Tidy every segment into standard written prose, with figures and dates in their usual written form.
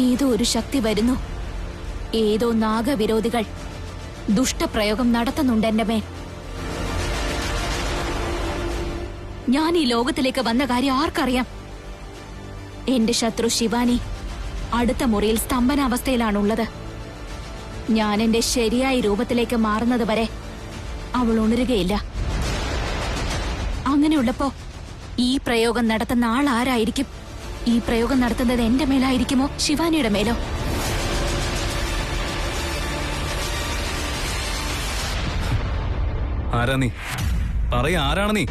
ഏതോ ഒരു ശക്തി വരുന്നു. ഏതോ നാഗവിരോധികൾ ദുഷ്ടപ്രയോഗം നടത്തുന്നുണ്ട് എന്റെ മേൽ. ഞാൻ ഈ ലോകത്തിലേക്ക് വന്ന കാര്യം ആർക്കറിയാം? എന്റെ ശത്രു ശിവാനി അടുത്ത മുറിയിൽ സ്തംഭനാവസ്ഥയിലാണുള്ളത്. ഞാൻ എന്റെ ശരിയായ രൂപത്തിലേക്ക് മാറുന്നത് വരെ അവൾ ഉണരുകയില്ല. അങ്ങനെയുള്ളപ്പോ ഈ പ്രയോഗം നടത്തുന്ന ആൾ ആരായിരിക്കും? ഈ പ്രയോഗം നടത്തുന്നത് എന്റെ മേലായിരിക്കുമോ ശിവാനിയുടെ മേലോ? ആരാ നീ? പറയ, ആരാണ് നീ?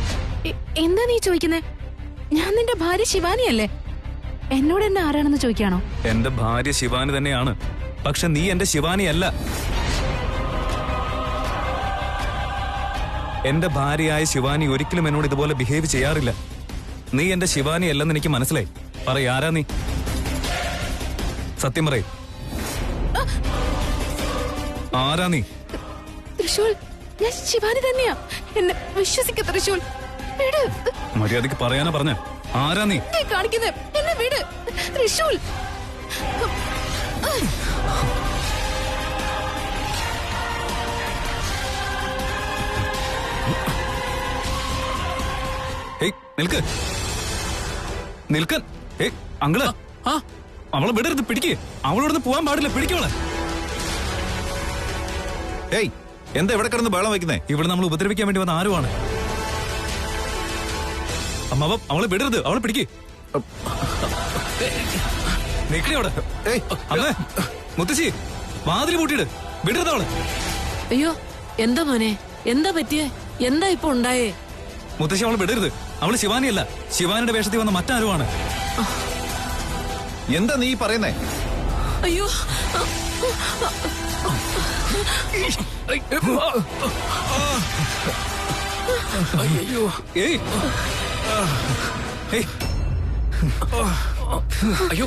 എന്താ നീ ചോദിക്കുന്നേ? ഞാൻ നിന്റെ ഭാര്യ ശിവാനിയല്ലേ? എന്നോട് എന്നെ ആരാണെന്ന് ചോദിക്കാണോ? എന്റെ ഭാര്യ ശിവാനി തന്നെയാണ്. പക്ഷെ നീ എന്റെ ശിവാനിയല്ല. എന്റെ ഭാര്യയായ ശിവാനി ഒരിക്കലും എന്നോട് ഇതുപോലെ ബിഹേവ് ചെയ്യാറില്ല. നീ എന്റെ ശിവാനി അല്ലെന്ന് എനിക്ക് മനസ്സിലായി. പറയ, ആരാ നീ? സത്യം പറയ്, ആരാ നീ? തൃശൂൽ, ഞാൻ ശിവാനി തന്നെയാ. എന്നെ വിശ്വസിക്ക തൃശൂൽ. വിട്. മര്യാദക്ക് പറയാനാ പറഞ്ഞ. ആരാ നീ? കാണിക്കുന്നേ, എന്നെ വിട് തൃശൂൽ. നിൽക്ക്, നിൽക്കാൻ. അങ്കിള്, അവളെ വിടരുത്, പിടിക്ക്. അവളോടൊന്ന് പോവാൻ പാടില്ല, പിടിക്കവളെ. ഏയ്, എന്താ ഇവിടെ കിടന്ന് ബഹളം വയ്ക്കുന്നേ? ഇവിടെ നമ്മൾ ഉപദ്രവിക്കാൻ വേണ്ടി വന്ന ആരുമാണ്? അമ്മാവ, അവളെ വിടരുത്, അവളെ പിടിക്ക്. നിൽക്കണേ അവിടെ. അമ്മേ, മുത്തശ്ശി, വാതിൽ പൂട്ടിയിട്, വിടരുത് അവളെ. അയ്യോ, എന്താ മോനെ, എന്താ പറ്റിയേ? എന്താ ഇപ്പൊ ഉണ്ടായേ? മുത്തശ്ശി, അവളെ വിടരുത്. അവള് ശിവാനിയല്ല, ശിവാനിയുടെ വേഷത്തിൽ വന്ന മറ്റാരുമാണ്. എന്താ നീ പറയുന്നേ? അയ്യോ, അയ്യോ,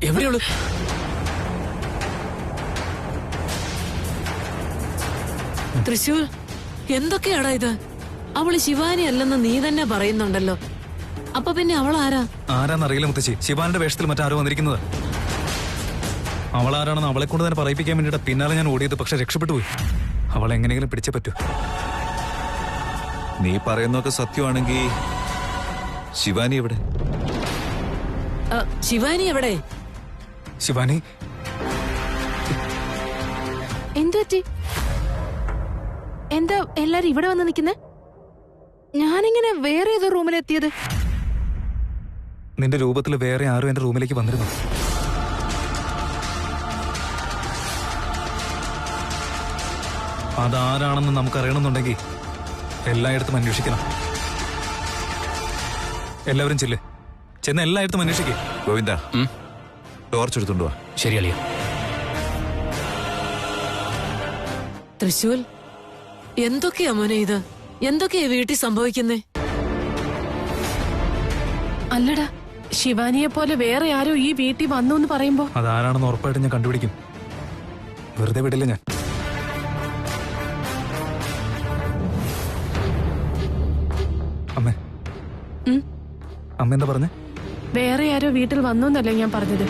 എവിടെയുള്ളു? തൃശൂർ, എന്തൊക്കെയാടാ ഇത്? അവള് ശിവാനി അല്ലെന്ന് നീ തന്നെ പറയുന്നുണ്ടല്ലോ. അപ്പൊ പിന്നെ അവൾ ആരാ? ആരാന്നറിയില്ല മുത്തശ്ശി. ശിവാനിയുടെ വേഷത്തിൽ മറ്റാരോ വന്നിരിക്കുന്നത്. അവളാരാണെന്ന് അവളെ കൊണ്ട് തന്നെ പറയിപ്പിക്കാൻ വേണ്ടിയിട്ട് പിന്നാലെ ഞാൻ ഓടിയത്. പക്ഷെ രക്ഷപ്പെട്ടു പോയി. അവളെ എങ്ങനെയെങ്കിലും പിടിച്ചേ പറ്റൂ. നീ പറയുന്നതൊക്കെ സത്യമാണെങ്കിൽ ശിവാനി എവിടെ? ശിവാനി എവിടെ? ശിവാനി എന്തു പറ്റി? എന്താ എല്ലാരും ഇവിടെ വന്ന് നിൽക്കുന്നേ? ഞാനിങ്ങനെ വേറെ ഏതോ റൂമിലെത്തിയത്. നിന്റെ രൂപത്തിൽ വേറെ ആരും എന്റെ റൂമിലേക്ക് വന്നിരുന്നു. അതാരാണെന്ന് നമുക്കറിയണമെന്നുണ്ടെങ്കിൽ എല്ലായിടത്തും അന്വേഷിക്കണം. എല്ലാവരും ചെന്ന് എല്ലായിടത്തും അന്വേഷിക്കേ. ഗോവിന്ദ, ടോർച്ച് എടുത്തുണ്ടോ? ശരി അളിയ. തൃശൂൽ, എന്തൊക്കെയാ മോനെ ഇത്? എന്തൊക്കെയാ വീട്ടിൽ സംഭവിക്കുന്നേ? അല്ലടാ, ശിവാനിയെ പോലെ വേറെ ആരോ ഈ വീട്ടിൽ വന്നു എന്ന് പറയുമ്പോ അതാരാണെന്ന് ഉറപ്പായിട്ട് ഞാൻ കണ്ടുപിടിക്കും. വെറുതെ വിടില്ല ഞാൻ. അമ്മ എന്താ പറഞ്ഞേ? വേറെ ആരോ വീട്ടിൽ വന്നു എന്നല്ലേ ഞാൻ പറഞ്ഞത്.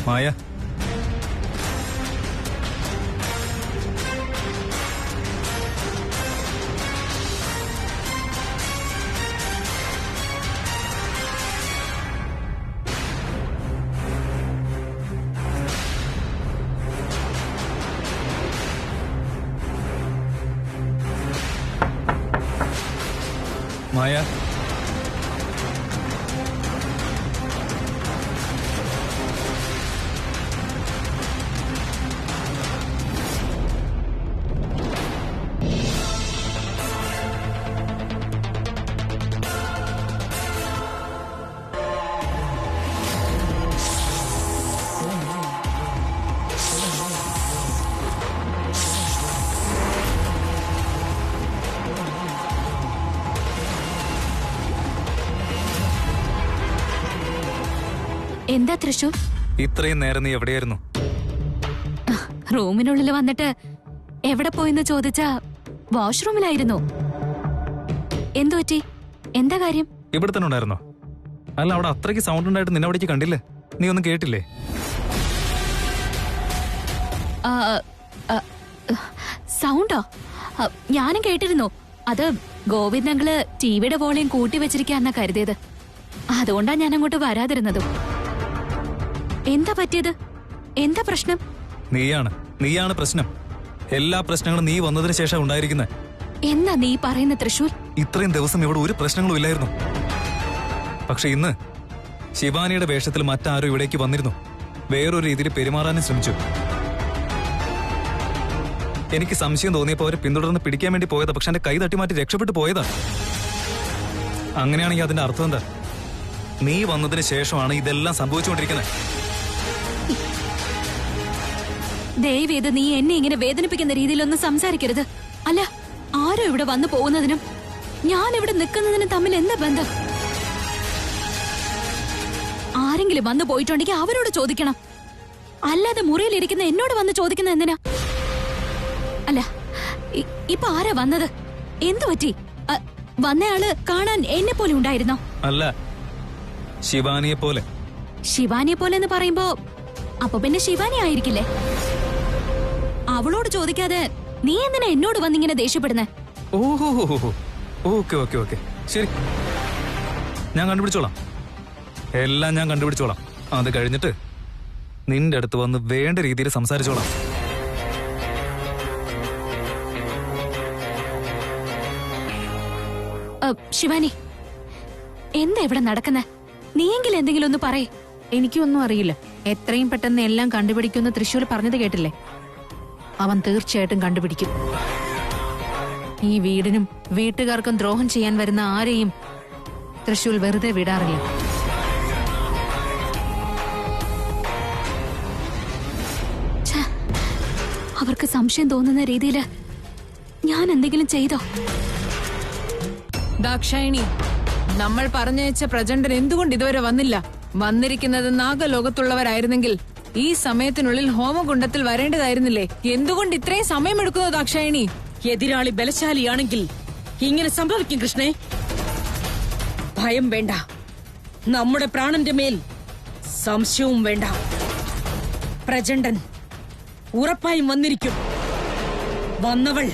മായ, മായ, എന്താ തൃശൂർ? ഇത്രയും നേരം നീ എവിടെയായിരുന്നു? റൂമിനുള്ളിൽ വന്നിട്ട് എവിടെ പോയെന്ന് ചോദിച്ചാ വാഷ്റൂമിലായിരുന്നു. എന്തു പറ്റി? എന്താ കാര്യം? ഇവിടെ തന്നെ ഉണ്ടായിരുന്നോ? അല്ല, അവിടെ അത്രയ്ക്ക് സൗണ്ട് ഉണ്ടായിട്ട് നിന്നെ അവിടേക്ക് കണ്ടില്ലേ? നീ ഒന്നും കേട്ടില്ലേ? ആ, ആ, സൗണ്ടോ? ഞാനും കേട്ടിരുന്നു. അത് ഗോവിന്ദ് അങ്കിള് ടിവിയുടെ വോളിയം കൂട്ടി വെച്ചിരിക്കാന്നാ കരുതിയത്. അതുകൊണ്ടാ ഞാൻ അങ്ങോട്ട് വരാതിരുന്നതും. എന്താ പറ്റിയത്? എന്താ പ്രശ്നം? നീയാണ് പ്രശ്നം. എല്ലാ പ്രശ്നങ്ങളും നീ വന്നതിന് ശേഷം ഉണ്ടായിരിക്കുന്നത്. എന്നാ നീ പറയുന്ന തൃശൂർ? ഇത്രയും ദിവസം ഇവിടെ ഒരു പ്രശ്നങ്ങളും ഇല്ലായിരുന്നു. പക്ഷെ ഇന്ന് ശിവാനിയുടെ വേഷത്തിൽ മറ്റാരും ഇവിടേക്ക് വന്നിരുന്നു. വേറൊരു രീതിയിൽ പെരുമാറാനും ശ്രമിച്ചു. എനിക്ക് സംശയം തോന്നിയപ്പോ അവരെ പിന്തുടർന്ന് പിടിക്കാൻ വേണ്ടി പോയതാ. പക്ഷെ എന്റെ കൈ തട്ടി മാറ്റി രക്ഷപ്പെട്ടു പോയതാ. അങ്ങനെയാണെങ്കിൽ അതിന്റെ അർത്ഥം എന്താ? നീ വന്നതിന് ശേഷമാണ് ഇതെല്ലാം സംഭവിച്ചുകൊണ്ടിരിക്കുന്നത്. ദയവേത് നീ എന്നെ ഇങ്ങനെ വേദനിപ്പിക്കുന്ന രീതിയിലൊന്നും സംസാരിക്കരുത്. അല്ല, ആരോ ഇവിടെ വന്നു പോകുന്നതിനും ഞാൻ ഇവിടെ നിൽക്കുന്നതിനും തമ്മിൽ എന്താ ബന്ധം? ആരെങ്കിലും വന്നു പോയിട്ടുണ്ടെങ്കിൽ അവരോട് ചോദിക്കണം. അല്ലാതെ മുറിയിലിരിക്കുന്ന എന്നോട് വന്ന് ചോദിക്കുന്ന എന്തിനാ? അല്ല, ഇപ്പൊ ആരാ വന്നത്? എന്തു പറ്റി? വന്നയാള് കാണാൻ എന്നെ പോലെ ഉണ്ടായിരുന്നോ? അല്ല, ശിവാനിയെ പോലെ. ശിവാനിയെ പോലെ എന്ന് പറയുമ്പോ അപ്പൊ പിന്നെ ശിവാനി ആയിരിക്കില്ലേ? അവളോട് ചോദിക്കാതെ നീ എന്തിനാ എന്നോട് വന്നിങ്ങനെ ദേഷ്യപ്പെടുന്നേ? ഓഹോ, ഓക്കെ ഓക്കെ ഓക്കെ, ശരി, ഞാൻ കണ്ടുപിടിച്ചോളാം. എല്ലാം ഞാൻ കണ്ടുപിടിച്ചോളാം. അത് കഴിഞ്ഞിട്ട് നിന്റെ അടുത്ത് വന്ന് വേണ്ട രീതിയിൽ സംസാരിച്ചോളാം. ശിവാനി, എന്താ ഇവിടെ നടക്കുന്നേ? നീയെങ്കിലും എന്തെങ്കിലും ഒന്ന് പറയേ. എനിക്കൊന്നും അറിയില്ല. എത്രയും പെട്ടെന്ന് എല്ലാം കണ്ടുപിടിക്കുമെന്ന് തൃശ്ശൂർ പറഞ്ഞത് കേട്ടില്ലേ? അവൻ തീർച്ചയായിട്ടും കണ്ടുപിടിക്കും. ഈ വീടിനും വീട്ടുകാർക്കും ദ്രോഹം ചെയ്യാൻ വരുന്ന ആരെയും തൃശ്ശൂർ വെറുതെ വിടാറില്ല. അവർക്ക് സംശയം തോന്നുന്ന രീതിയിൽ ഞാൻ എന്തെങ്കിലും ചെയ്തോ? ദാക്ഷായണി, നമ്മൾ പറഞ്ഞയച്ച പ്രചണ്ഡൻ എന്തുകൊണ്ട് ഇതുവരെ വന്നില്ല? വന്നിരിക്കുന്നത് നാഗലോകത്തുള്ളവരായിരുന്നെങ്കിൽ ഈ സമയത്തിനുള്ളിൽ ഹോമകുണ്ടത്തിൽ വരേണ്ടതായിരുന്നില്ലേ? എന്തുകൊണ്ട് ഇത്രയും സമയമെടുക്കുന്നു ദാക്ഷായണി? എതിരാളി ബലശാലിയാണെങ്കിൽ ഇങ്ങനെ സംഭവിക്കും കൃഷ്ണേ. ഭയം വേണ്ട, നമ്മുടെ പ്രാണന്റെ മേൽ സംശയവും വേണ്ട. പ്രചണ്ഡൻ ഉറപ്പായും വന്നിരിക്കും. വന്നവൾ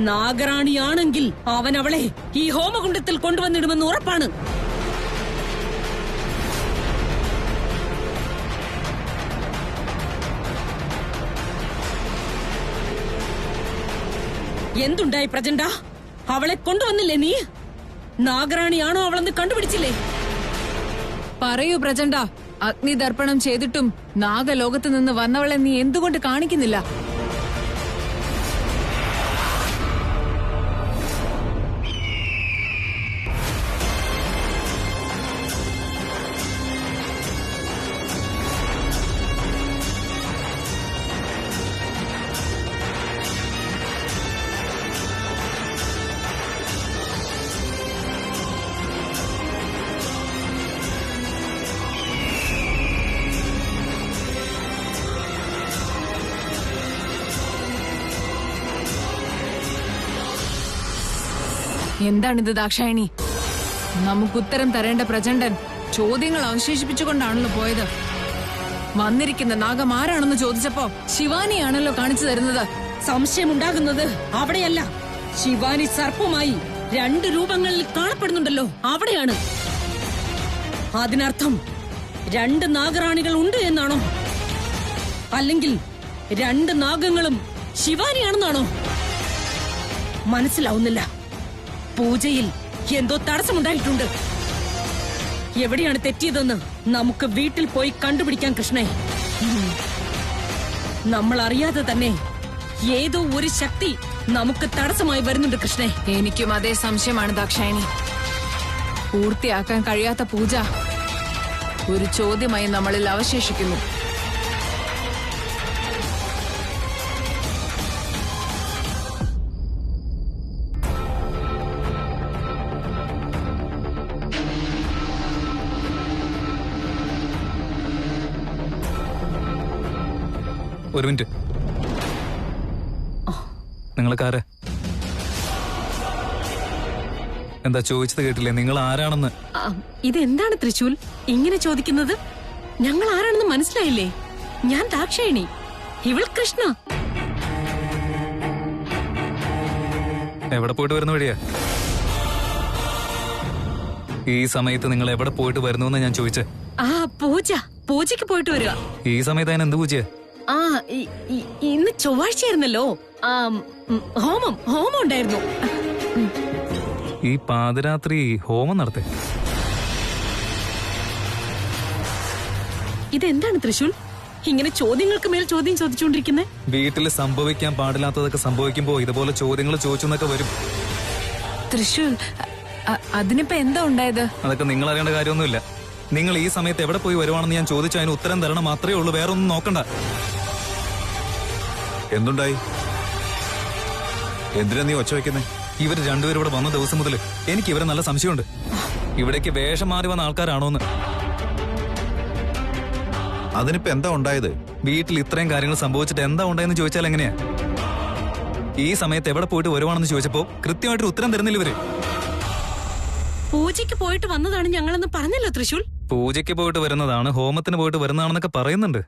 നാഗറാണിയാണെങ്കിൽ അവൻ അവളെ ഈ ഹോമകുണ്ടത്തിൽ കൊണ്ടുവന്നിടുമെന്ന് ഉറപ്പാണ്. എന്തുണ്ടായി പ്രചണ്ഡ? അവളെ കൊണ്ടുവന്നില്ലേ നീ? നാഗറാണിയാണോ അവളെന്ന് കണ്ടുപിടിച്ചില്ലേ? പറയൂ പ്രചണ്ഡ, അഗ്നിദർപ്പണം ചെയ്തിട്ടും നാഗലോകത്ത് നിന്ന് വന്നവളെ നീ എന്തുകൊണ്ട് കാണിക്കുന്നില്ല? എന്താണിത് ദാക്ഷായണി? നമുക്കുത്തരം തരേണ്ട പ്രചണ്ഡൻ ചോദ്യങ്ങൾ അവശേഷിപ്പിച്ചുകൊണ്ടാണല്ലോ പോയത്. വന്നിരിക്കുന്ന നാഗം ആരാണെന്ന് ചോദിച്ചപ്പോ ശിവാനിയാണല്ലോ കാണിച്ചു തരുന്നത്. സംശയമുണ്ടാകുന്നത് അവിടെയല്ല, ശിവാനി സർപ്പമായി 2 രൂപങ്ങളിൽ കാണപ്പെടുന്നുണ്ടല്ലോ, അവിടെയാണ്. അതിനർത്ഥം 2 നാഗറാണികൾ ഉണ്ട് എന്നാണോ? അല്ലെങ്കിൽ 2 നാഗങ്ങളും ശിവാനിയാണെന്നാണോ? മനസ്സിലാവുന്നില്ല. പൂജയിൽ എന്തോ തടസ്സമുണ്ടായിട്ടുണ്ട്. എവിടെയാണ് തെറ്റിയതെന്ന് നമുക്ക് വീട്ടിൽ പോയി കണ്ടുപിടിക്കാൻ കൃഷ്ണേ. നമ്മൾ അറിയാതെ തന്നെ ഏതോ ഒരു ശക്തി നമുക്ക് തടസ്സമായി വരുന്നുണ്ട് കൃഷ്ണേ. എനിക്കും അതേ സംശയമാണ് ദാക്ഷായണി. പൂർത്തിയാക്കാൻ കഴിയാത്ത പൂജ ഒരു ചോദ്യമായി നമ്മളിൽ അവശേഷിക്കുന്നു. ഒരു മിനിറ്റ്. നിങ്ങളൊക്കെ ആരാ? എന്താ ചോദിച്ചത് കേട്ടില്ലേ? നിങ്ങൾ ആരാണെന്ന്? ഇതെന്താണ് തൃശൂൽ ഇങ്ങനെ ചോദിക്കുന്നത്? ഞങ്ങൾ ആരാണെന്ന് മനസ്സിലായില്ലേ? ഞാൻ ദാക്ഷായണി, ഇവൾ കൃഷ്ണ. എവിടെ പോയിട്ട് വരുന്ന വഴിയാ? ഈ സമയത്ത് നിങ്ങൾ എവിടെ പോയിട്ട് വരുന്നു എന്ന് ഞാൻ ചോദിച്ചേ. പൂജയ്ക്ക് പോയിട്ട് വരിക. ഈ സമയത്ത് അതിന് എന്ത് പൂജയാ? ഇന്ന് ചൊവ്വാഴ്ചയായിരുന്നല്ലോ. ഹോമം ഉണ്ടായിരുന്നു. ഈ പാതിരാത്രി ഹോമം നടത്തേ? ഇതെന്താണ് തൃശൂൽ ഇങ്ങനെ ചോദ്യങ്ങൾക്ക് മേൽ ചോദ്യം ചോദിച്ചുകൊണ്ടിരിക്കുന്നത്? വീട്ടിൽ സംഭവിക്കാൻ പാടില്ലാത്തതൊക്കെ സംഭവിക്കുമ്പോ ഇതുപോലെ ചോദ്യങ്ങൾ ചോദിച്ചെന്നൊക്കെ വരും. തൃശൂൽ, അതിനിപ്പോ എന്താ ഉണ്ടായത്? അതൊക്കെ നിങ്ങൾ അറിയേണ്ട കാര്യമൊന്നുമില്ല. നിങ്ങൾ ഈ സമയത്ത് എവിടെ പോയി വരുവാണെന്ന് ഞാൻ ചോദിച്ചു അതിന് ഉത്തരം തരണം മാത്രമേ ഉള്ളൂ. വേറെ ഒന്നും നോക്കണ്ട. എന്തുണ്ടായി? എന്തിനാ നീ ഒച്ച വയ്ക്കുന്നേ? ഇവർ രണ്ടുപേരും ഇവിടെ വന്ന ദിവസം മുതൽ എനിക്ക് ഇവരെ നല്ല സംശയമുണ്ട്. ഇവിടേക്ക് വേഷം മാറി വന്ന ആൾക്കാരാണോന്ന്. അതിനിപ്പോ എന്താ ഉണ്ടായത്? വീട്ടിൽ ഇത്രയും കാര്യങ്ങൾ സംഭവിച്ചിട്ട് എന്താ ഉണ്ടായെന്ന് ചോദിച്ചാൽ എങ്ങനെയാ? ഈ സമയത്ത് എവിടെ പോയിട്ട് വരുവാണെന്ന് ചോദിച്ചപ്പോ കൃത്യമായിട്ടൊരു ഉത്തരം തരുന്നില്ല ഇവര്. പൂജയ്ക്ക് പോയിട്ട് വന്നതാണ് ഞങ്ങളെന്ന് പറഞ്ഞല്ലോ തൃശൂൽ. പൂജയ്ക്ക് പോയിട്ട് വരുന്നതാണ്, ഹോമത്തിന് പോയിട്ട് വരുന്നതാണെന്നൊക്കെ പറയുന്നുണ്ട്.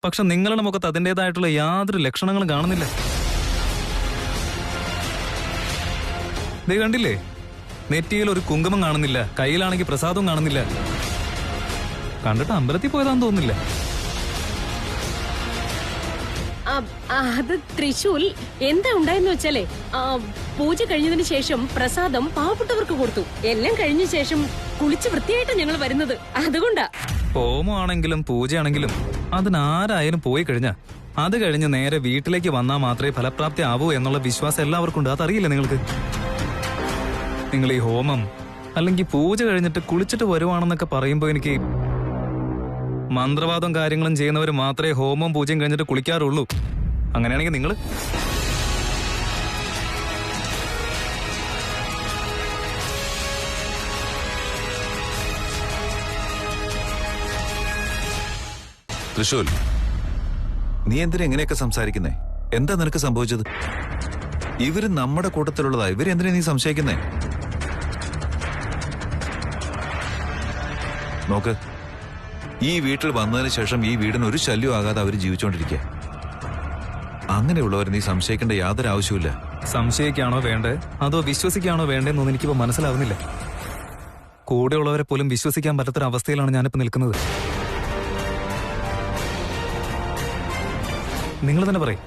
പക്ഷെ നിങ്ങളുടെ മുഖത്ത് അതിൻ്റെതായിട്ടുള്ള യാതൊരു ലക്ഷണങ്ങളും കാണുന്നില്ല. ദേ കണ്ടില്ലേ, നെറ്റിയിൽ ഒരു കുങ്കുമം കാണുന്നില്ല, കയ്യിലാണെങ്കിൽ പ്രസാദവും കാണുന്നില്ല. കണ്ടിട്ട് അമ്പലത്തിൽ പോയതാന്ന് തോന്നുന്നില്ല. അത് തൃശൂൽ എന്താ ഉണ്ടായെന്ന് വെച്ചാലേ, പൂജ കഴിഞ്ഞതിന് ശേഷം പ്രസാദം പാവപ്പെട്ടവർക്ക് കൊടുത്തു. എല്ലാം കഴിഞ്ഞ ശേഷം കുളിച്ച് വൃത്തിയായിട്ടാ ഞങ്ങൾ വരുന്നത്. അതുകൊണ്ടാ. ഹോമമാണെങ്കിലും പൂജയാണെങ്കിലും അതിനാരായാലും പോയി കഴിഞ്ഞാ അത് കഴിഞ്ഞ് നേരെ വീട്ടിലേക്ക് വന്നാൽ മാത്രമേ ഫലപ്രാപ്തി ആവൂ എന്നുള്ള വിശ്വാസം എല്ലാവർക്കും ഉണ്ട്. അതറിയില്ല നിങ്ങൾക്ക്? നിങ്ങൾ ഈ ഹോമം അല്ലെങ്കിൽ പൂജ കഴിഞ്ഞിട്ട് കുളിച്ചിട്ട് വരുവാണെന്നൊക്കെ പറയുമ്പോ എനിക്ക് മന്ത്രവാദം കാര്യങ്ങളും ചെയ്യുന്നവർ മാത്രമേ ഹോമവും പൂജയും കഴിഞ്ഞിട്ട് കുളിക്കാറുള്ളൂ. അങ്ങനെയാണെങ്കിൽ നിങ്ങൾ തൃശൂൽ, നീ എന്തിനാ എങ്ങനെയൊക്കെ സംസാരിക്കുന്നേ? എന്താ നിനക്ക് സംഭവിച്ചത്? ഇവര് നമ്മുടെ കൂട്ടത്തിലുള്ളതാ. ഇവരെന്തിനാ നീ സംശയിക്കുന്നേ? നോക്ക്, ഈ വീട്ടിൽ വന്നതിന് ശേഷം ഈ വീടിന് ഒരു ശല്യം ആകാതെ അവർ ജീവിച്ചുകൊണ്ടിരിക്കുക. അങ്ങനെയുള്ളവർ നീ സംശയിക്കേണ്ട യാതൊരു ആവശ്യമില്ല. സംശയിക്കാണോ വേണ്ടേ അതോ വിശ്വസിക്കാണോ വേണ്ടേന്നൊന്നും എനിക്കിപ്പോ മനസ്സിലാവുന്നില്ല. കൂടെയുള്ളവരെ പോലും വിശ്വസിക്കാൻ പറ്റാത്തൊരവസ്ഥയിലാണ് ഞാനിപ്പോ നിൽക്കുന്നത്. നിങ്ങൾ തന്നെ പറയും,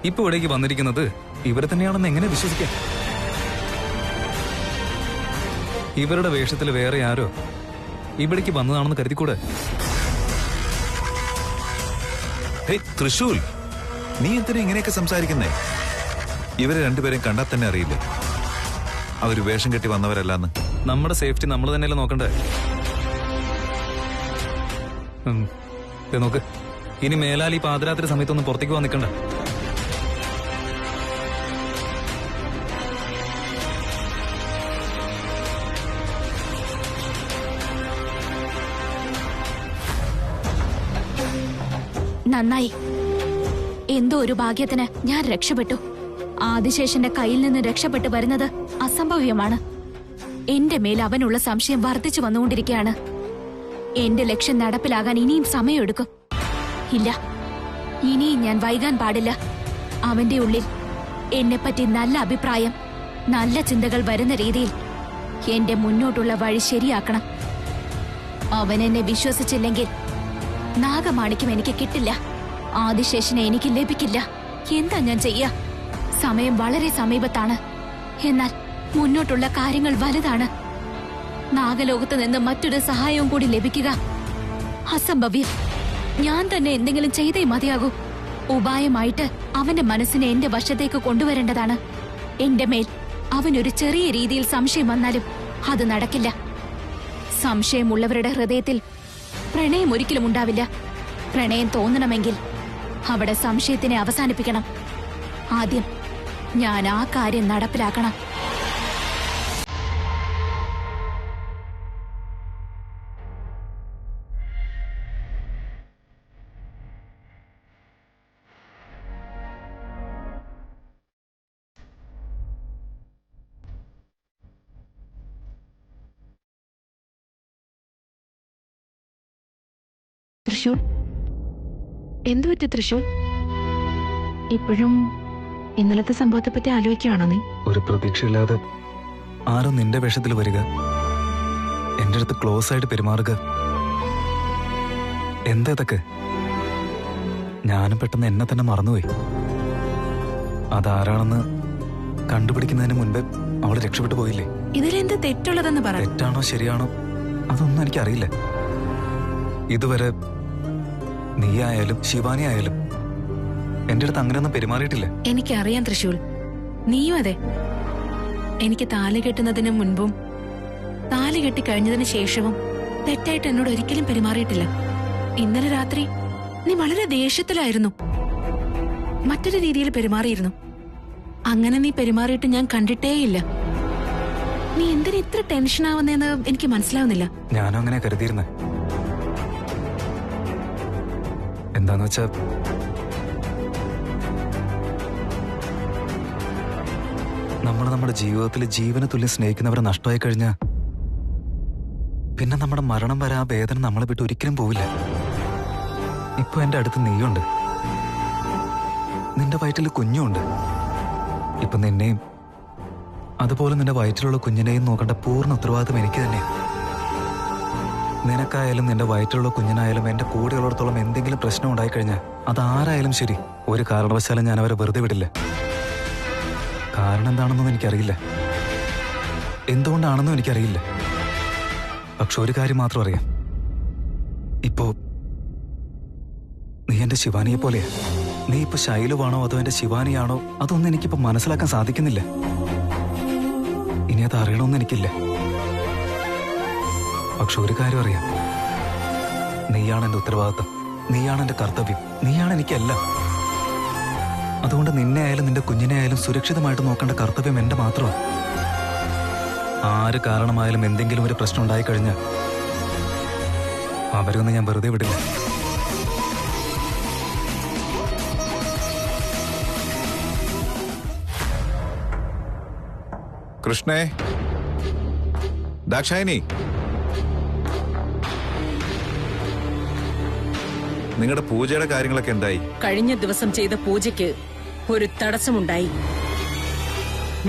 ഇപ്പൊ ഇവിടേക്ക് വന്നിരിക്കുന്നത് ഇവരെ തന്നെയാണെന്ന് എങ്ങനെ വിശ്വസിക്കാം? ഇവരുടെ വേഷത്തിൽ വേറെ ആരോ ഇവിടേക്ക് വന്നതാണെന്ന് കരുതിക്കൂടെ? തൃശൂൽ, നീ എന്തിനാ ഇങ്ങനെയൊക്കെ സംസാരിക്കുന്നേ? ഇവരെ രണ്ടുപേരെയും കണ്ടാൽ തന്നെ അറിയില്ലേ അവര് വേഷം കെട്ടി വന്നവരല്ലാന്ന്? നമ്മുടെ സേഫ്റ്റി നമ്മൾ തന്നെയല്ലേ നോക്കണ്ടേ? നോക്ക്, ഇനി മേലാൽ ഈ പാതിരാത്രി സമയത്തൊന്നും പുറത്തേക്ക് പോകാൻ നിൽക്കണ്ട. നന്നായി. എന്തോ ഒരു ഭാഗ്യത്തിന് ഞാൻ രക്ഷപ്പെട്ടു. ആദിശേഷന്റെ കയ്യിൽ നിന്ന് രക്ഷപ്പെട്ടു വരുന്നത് അസംഭവ്യമാണ്. എന്റെ മേൽ അവനുള്ള സംശയം വർദ്ധിച്ചു വന്നുകൊണ്ടിരിക്കുകയാണ്. എന്റെ ലക്ഷ്യം നടപ്പിലാകാൻ ഇനിയും സമയമെടുക്കും. ഇല്ല, ഇനിയും ഞാൻ വൈകാൻ പാടില്ല. അവന്റെ ഉള്ളിൽ എന്നെപ്പറ്റി നല്ല അഭിപ്രായം, നല്ല ചിന്തകൾ വരുന്ന രീതിയിൽ എന്റെ മുന്നോട്ടുള്ള വഴി ശരിയാക്കണം. അവൻ എന്നെ വിശ്വസിച്ചില്ലെങ്കിൽ നാഗമാണിക്യം എനിക്ക് കിട്ടില്ല, ആദിശേഷനെ എനിക്ക് ലഭിക്കില്ല. എന്താ ഞാൻ ചെയ്യാ? സമയം വളരെ സമീപത്താണ്. എന്നാൽ മുന്നോട്ടുള്ള കാര്യങ്ങൾ വലുതാണ്. നാഗലോകത്ത് നിന്ന് മറ്റൊരു സഹായവും കൂടി ലഭിക്കുക അസംഭവ്യം. ഞാൻ തന്നെ എന്തെങ്കിലും ചെയ്തേ മതിയാകൂ. ഉപായമായിട്ട് അവന്റെ മനസ്സിനെ എന്റെ വശത്തേക്ക് കൊണ്ടുവരേണ്ടതാണ്. എന്റെ മേൽ അവനൊരു ചെറിയ രീതിയിൽ സംശയം വന്നാലും അത് നടക്കില്ല. സംശയമുള്ളവരുടെ ഹൃദയത്തിൽ പ്രണയം ഒരിക്കലും ഉണ്ടാവില്ല. പ്രണയം തോന്നണമെങ്കിൽ അവിടെ സംശയത്തിനെ അവസാനിപ്പിക്കണം. ആദ്യം ഞാൻ ആ കാര്യം നടപ്പിലാക്കണം. തൃശൂർ എന്തു പറ്റി തൃശൂർ? ഇപ്പോഴും ഇന്നലത്തെ സംഭവത്തെ പറ്റി ആലോചിക്കുകയാണോ നീ? ഒരു പ്രതീക്ഷയില്ലാതെ ആരോ നിന്റെ വേഷത്തിൽ വരിക, എന്റെ അടുത്ത് ക്ലോസ് ആയിട്ട് പെരുമാറുക, എന്താ ഇതൊക്കെ? ഞാനും പെട്ടെന്ന് എന്നെ തന്നെ മറന്നുപോയി. അതാരാണെന്ന് കണ്ടുപിടിക്കുന്നതിന് മുൻപേ അവള് രക്ഷപ്പെട്ടു പോയില്ലേ? ഇതിലെന്ത് തെറ്റുള്ളതെന്ന് പറ. തെറ്റാണോ ശരിയാണോ അതൊന്നും എനിക്കറിയില്ല. ഇതുവരെ നീ ആയാലും ശിവാനി ആയാലും എന്റെ അടുത്ത് അങ്ങനെയൊന്നും പെരുമാറിയിട്ടില്ല. എനിക്കറിയാം തൃശൂൽ, നീയും അതെ. എനിക്ക് താലി കെട്ടുന്നതിന് മുൻപും താലി കെട്ടി കഴിഞ്ഞതിന് ശേഷവും തെറ്റായിട്ട് എന്നോട് ഒരിക്കലും പെരുമാറിയിട്ടില്ല. ഇന്നലെ രാത്രി നീ വളരെ ദേഷ്യത്തിലായിരുന്നു, മറ്റൊരു രീതിയിൽ പെരുമാറിയിരുന്നു. അങ്ങനെ നീ പെരുമാറിയിട്ട് ഞാൻ കണ്ടിട്ടേയില്ല. നീ എന്തിനാ ഇത്ര ടെൻഷൻ ആവുന്നതെന്ന് എനിക്ക് മനസ്സിലാവുന്നില്ല. ഞാനും അങ്ങനെ കരുതിയിരുന്നേ. എന്താന്ന് വെച്ചാ നമ്മൾ നമ്മുടെ ജീവിതത്തിൽ ജീവന തുല്യം സ്നേഹിക്കുന്നവരെ നഷ്ടമായി കഴിഞ്ഞാ പിന്നെ നമ്മുടെ മരണം വരെ ആ വേദന നമ്മളെ വിട്ട് ഒരിക്കലും പോവില്ല. ഇപ്പൊ എന്റെ അടുത്ത് നീയുണ്ട്, നിന്റെ വയറ്റിൽ കുഞ്ഞുണ്ട്. ഇപ്പൊ നിന്നെയും അതുപോലെ നിന്റെ വയറ്റിലുള്ള കുഞ്ഞിനെയും നോക്കേണ്ട പൂർണ്ണ ഉത്തരവാദിത്വം എനിക്ക് തന്നെയാണ്. നിനക്കായാലും നിന്റെ വയറ്റിലുള്ള കുഞ്ഞിനായാലും എന്റെ കൂടെയുള്ളിടത്തോളം എന്തെങ്കിലും പ്രശ്നം ഉണ്ടായിക്കഴിഞ്ഞാൽ അതാരായാലും ശരി, ഒരു കാരണവശാലും ഞാൻ അവരെ വെറുതെ വിടില്ല. കാരണം എന്താണെന്നും എനിക്കറിയില്ല, എന്തുകൊണ്ടാണെന്നും എനിക്കറിയില്ല. പക്ഷെ ഒരു കാര്യം മാത്രം അറിയാം, ഇപ്പോ നീ എന്റെ ശിവാനിയെ പോലെയാ. നീ ഇപ്പൊ ശൈലുവാണോ അതോ എന്റെ ശിവാനിയാണോ അതൊന്നും എനിക്കിപ്പോ മനസ്സിലാക്കാൻ സാധിക്കുന്നില്ല. ഇനി അത് അറിയണമെന്ന് എനിക്കില്ല. പക്ഷെ ഒരു കാര്യം അറിയാം, നീയാണ് എന്റെ ഉത്തരവാദിത്തം, നീയാണ് എന്റെ കർത്തവ്യം, നീയാണ് എനിക്കെല്ലാം. അതുകൊണ്ട് നിന്നെ ആയാലും നിന്റെ കുഞ്ഞിനെ ആയാലും സുരക്ഷിതമായിട്ട് നോക്കേണ്ട കർത്തവ്യം എന്റെ മാത്രമാണ്. ആര് കാരണമായാലും എന്തെങ്കിലും ഒരു പ്രശ്നം ഉണ്ടായിക്കഴിഞ്ഞാൽ അവരൊന്നും ഞാൻ വെറുതെ വിടില്ല. കൃഷ്ണേ, ദാക്ഷായനി, നിങ്ങളുടെ പൂജയുടെ കാര്യങ്ങളൊക്കെ എന്തായി? കഴിഞ്ഞ ദിവസം ചെയ്ത പൂജയ്ക്ക് ഒരു തടസ്സമുണ്ടായി.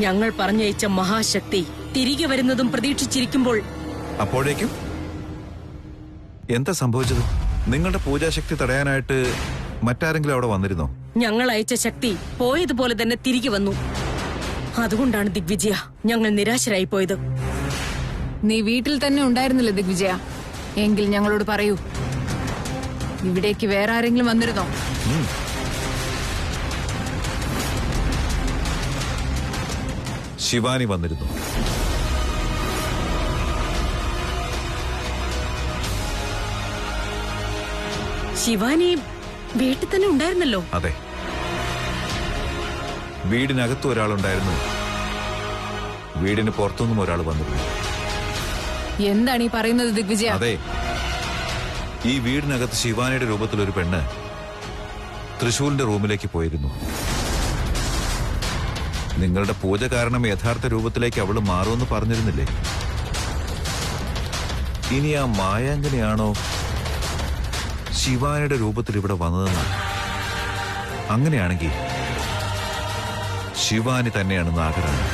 ഞങ്ങൾ പറഞ്ഞയച്ച മഹാശക്തി തിരികെ വരുന്നതും പ്രതീക്ഷിച്ചിരിക്കുമ്പോൾ അപ്പോഴേക്കും എന്താ സംഭവിച്ചത്? നിങ്ങളുടെ പൂജാശക്തി തടയാനായിട്ട് മറ്റാരെങ്കിലും അവിടെ വന്നിരുന്നോ? ഞങ്ങൾ അയച്ച ശക്തി പോയതുപോലെ തന്നെ തിരികെ വന്നു. അതുകൊണ്ടാണ് ദിഗ്വിജയ ഞങ്ങൾ നിരാശരായി പോയത്. നീ വീട്ടിൽ തന്നെ ഉണ്ടായിരുന്നില്ല ദിഗ്വിജയ? എങ്കിൽ ഞങ്ങളോട് പറയൂ, ഇവിടേക്ക് വേറെ ആരെങ്കിലും വന്നിരുന്നോ? ശിവാനി വന്നിരുന്നു. ശിവാനി വീട്ടിൽ തന്നെ ഉണ്ടായിരുന്നല്ലോ. അതെ, വീടിനകത്തും ഒരാളുണ്ടായിരുന്നു, വീടിന് പുറത്തുനിന്നും ഒരാൾ വന്നിരുന്നു. എന്താണ് ഈ പറയുന്നത് ദിഗ്വിജയ? അതെ, ഈ വീടിനകത്ത് ശിവാനിയുടെ രൂപത്തിലൊരു പെണ്ണ് തൃശൂലിന്റെ റൂമിലേക്ക് പോയിരുന്നു. നിങ്ങളുടെ പൂജ കാരണം യഥാർത്ഥ രൂപത്തിലേക്ക് അവള് മാറുമെന്ന് പറഞ്ഞിരുന്നില്ലേ? ഇനി ആ മായാങ്കനെയാണോ ശിവാനിയുടെ രൂപത്തിൽ ഇവിടെ വന്നതെന്ന്? അങ്ങനെയാണെങ്കിൽ ശിവാനി തന്നെയാണ് നാഗരാണി.